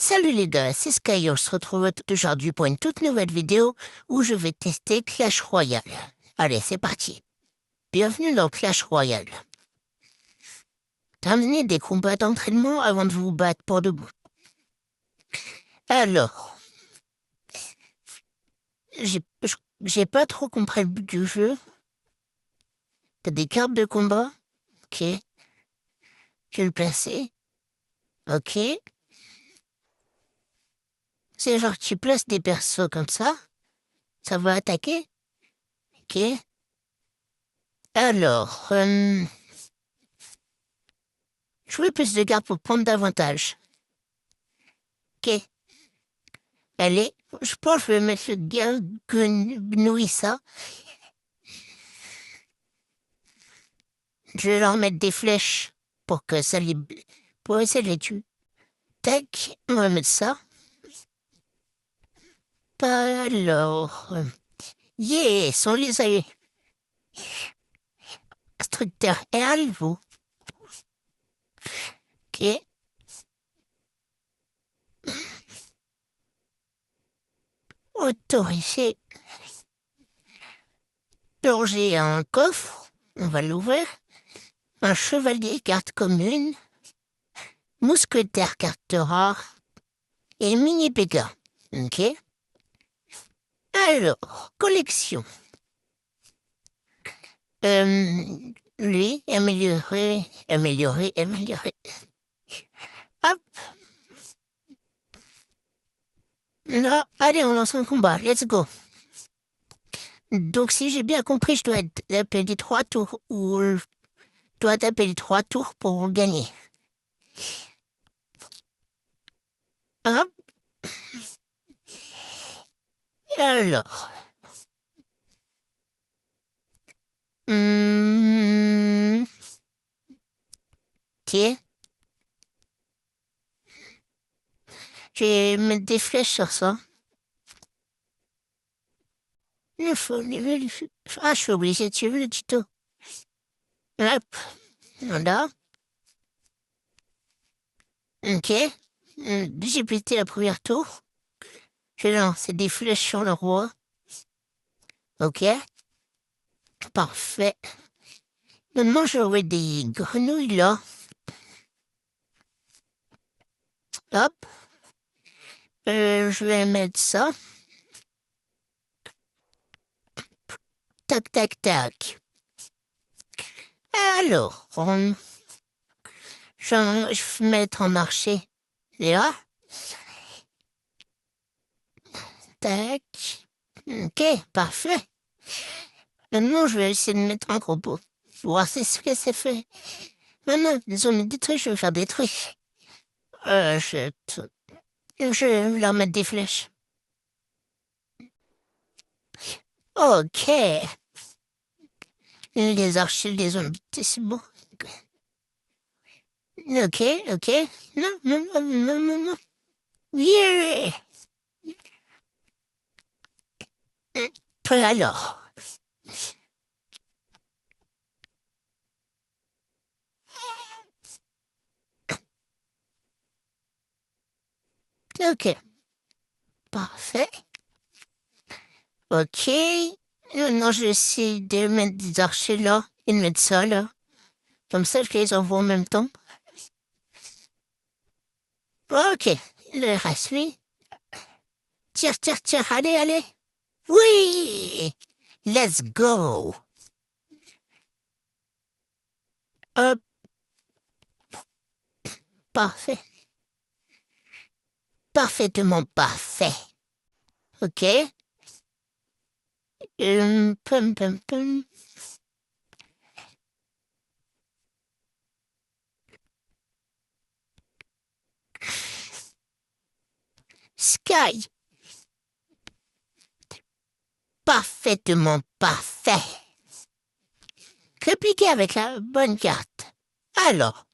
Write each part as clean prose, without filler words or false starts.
Salut les gars, c'est Sky, on se retrouve aujourd'hui pour une toute nouvelle vidéo où je vais tester Clash Royale. Allez, c'est parti. Bienvenue dans Clash Royale. Terminez des combats d'entraînement avant de vous battre pour de bon. Alors, j'ai pas trop compris le but du jeu. T'as des cartes de combat. Ok. Je vais le placer. Ok. C'est genre tu places des persos comme ça va attaquer. Ok. Alors, jouer plus de cartes pour prendre davantage. Ok. Allez, je pense que je vais mettre le gars Gnouille ça. Je vais leur mettre des flèches pour que ça les... pour essayer de les tuer. Tac, on va mettre ça. Alors... Yes, on les a eu. Instructeur R, vous. Ok. Autorisé. Purger un coffre. On va l'ouvrir. Un chevalier carte commune. Mousquetaire carte rare. Et mini PK. Ok. Alors, collection. Lui, améliorer. Hop. Là, allez, on lance un combat. Let's go. Donc, si j'ai bien compris, je dois taper les 3 tours ou je dois taper les 3 tours pour gagner. Hop. Alors. Ok. Je vais mettre des flèches sur ça. Ah, je suis obligé de suivre le tuto. Hop. Voilà. Ok. J'ai pété la première tour. Je vais lancer des flèches sur le roi. Ok. Parfait. Maintenant, j'aurai des grenouilles là. Hop. Je vais mettre ça. Tac, tac, tac. Alors, je vais mettre en marché. Là. Tac. Ok, parfait. Maintenant, je vais essayer de mettre un gros pot. Voir ce que c'est fait. Maintenant, ils ont mis des trucs, je vais faire des trucs. Je vais leur mettre des flèches. Ok. Les archers les ont butés, c'est bon. Ok. Non. Yeah. Alors. Ok. Parfait. Ok. Maintenant, je vais essayer de mettre des archers là et de mettre ça là. Comme ça, je les envoie en même temps. Ok. Le reste, lui. Tire. Allez. Oui. Let's go. Hop. Parfait. Parfaitement parfait. Ok. Pum. Sky. Parfaitement parfait. Répliquer avec la bonne carte. Alors,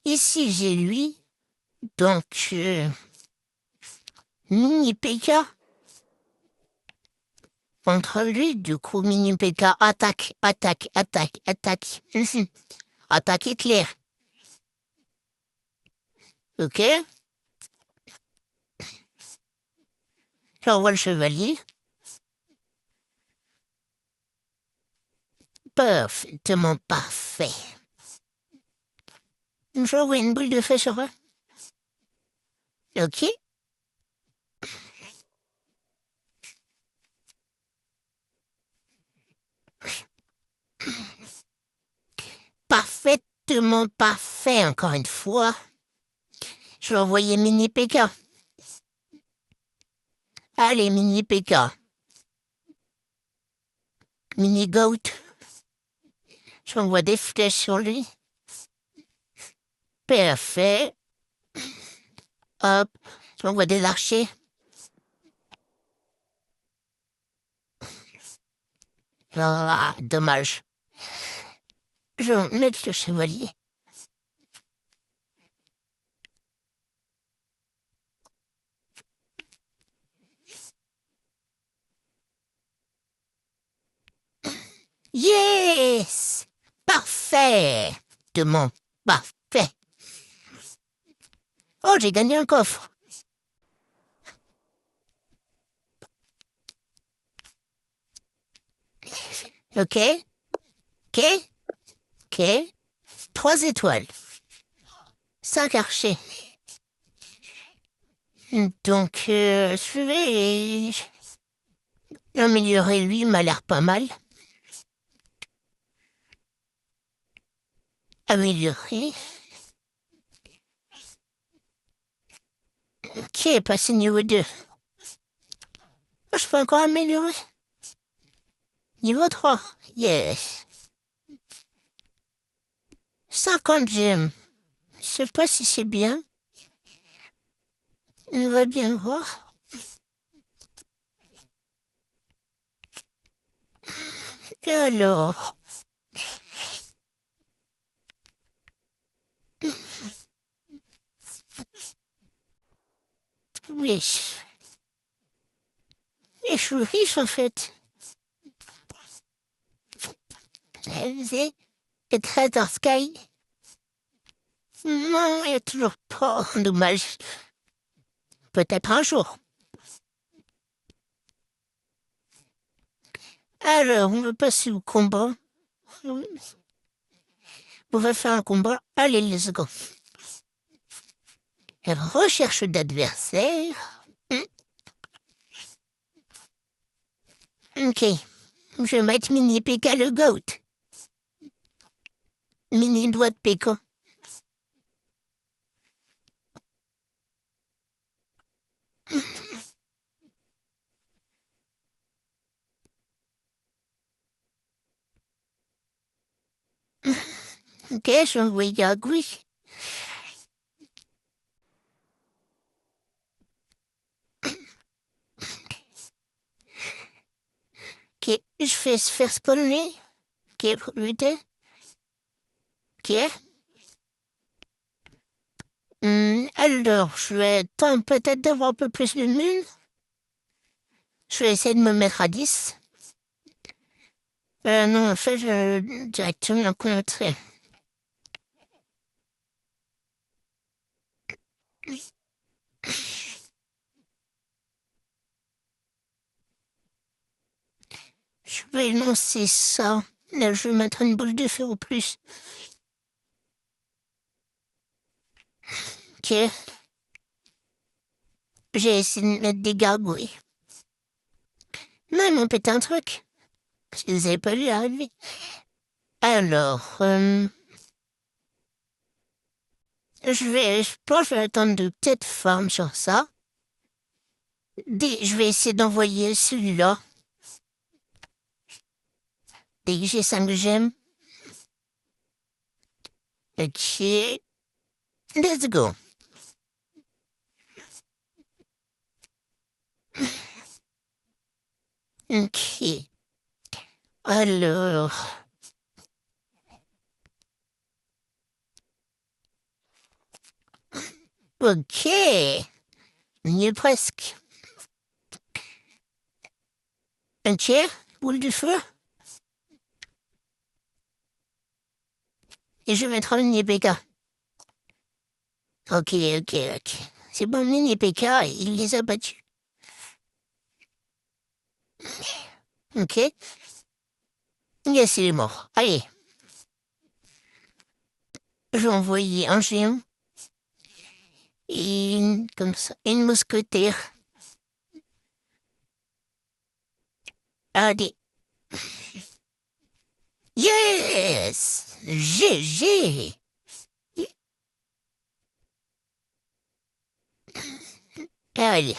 ici j'ai lui, donc mini PK. Contre lui, du coup, mini PK attaque. Attaque éclair. Ok. J'envoie le chevalier. Parfaitement parfait. J'envoie une boule de feu sur eux. Ok. Parfaitement parfait, encore une fois. Je vais envoyer Mini PK. Allez, Mini PK. Mini Goat. J'envoie des flèches sur lui. Parfait. Hop. J'envoie des archers. Ah, dommage. Je vais mettre le chevalier. Yes! Parfait! Demande parfait. Oh, j'ai gagné un coffre. Ok, ok, ok. 3 étoiles. 5 archers. Donc, je vais améliorer lui, il m'a l'air pas mal. Améliorer. Ok, passé niveau 2. Je peux encore améliorer. Niveau 3. Yes. 50 gemmes. Je sais pas si c'est bien. On va bien voir. Et alors. Oui. Et je suis riche en fait. C'est Creator Sky. Non, il n'y a toujours pas. Dommage. Peut-être un jour. Alors, on va passer au combat. On va faire un combat. Allez, let's go. Recherche d'adversaire. Ok. Je vais mettre Mini PK le GOAT. Mini doigt de PK. Ok, je vais envoyer à gauche. Ok, je fais se faire spawner. Ok, probabilité. Ok. Alors, je vais attendre peut-être d'avoir un peu plus de lune. Je vais essayer de me mettre à 10. Non, en fait, je directement contré. Je vais lancer ça. Là, je vais mettre une boule de feu au plus. Ok. J'ai essayé de mettre des gargouilles. Non, ils m'ont pété un truc. Je les avais pas vu arriver. Alors, je pense que je vais attendre de petites formes sur ça. Je vais essayer d'envoyer celui-là. Dès que j'ai 5 gemmes. Ok. Let's go. Ok. Alors. Ok. On y est presque. Un tiers, boule de feu. Et je vais mettre un mini PK. Ok. C'est bon, mini PK, il les a battus. Ok. Yes, il est mort. Allez, je vais envoyer un géant et comme ça, une mousquetaire. Allez. Yes! GG! Allez.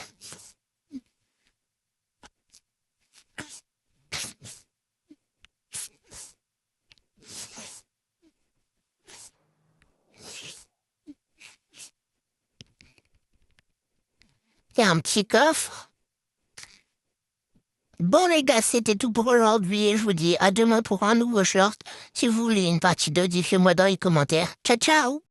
Il y a un petit coffre. Bon les gars, c'était tout pour aujourd'hui et je vous dis à demain pour un nouveau short. Si vous voulez une partie 2, dites-le moi dans les commentaires. Ciao ciao!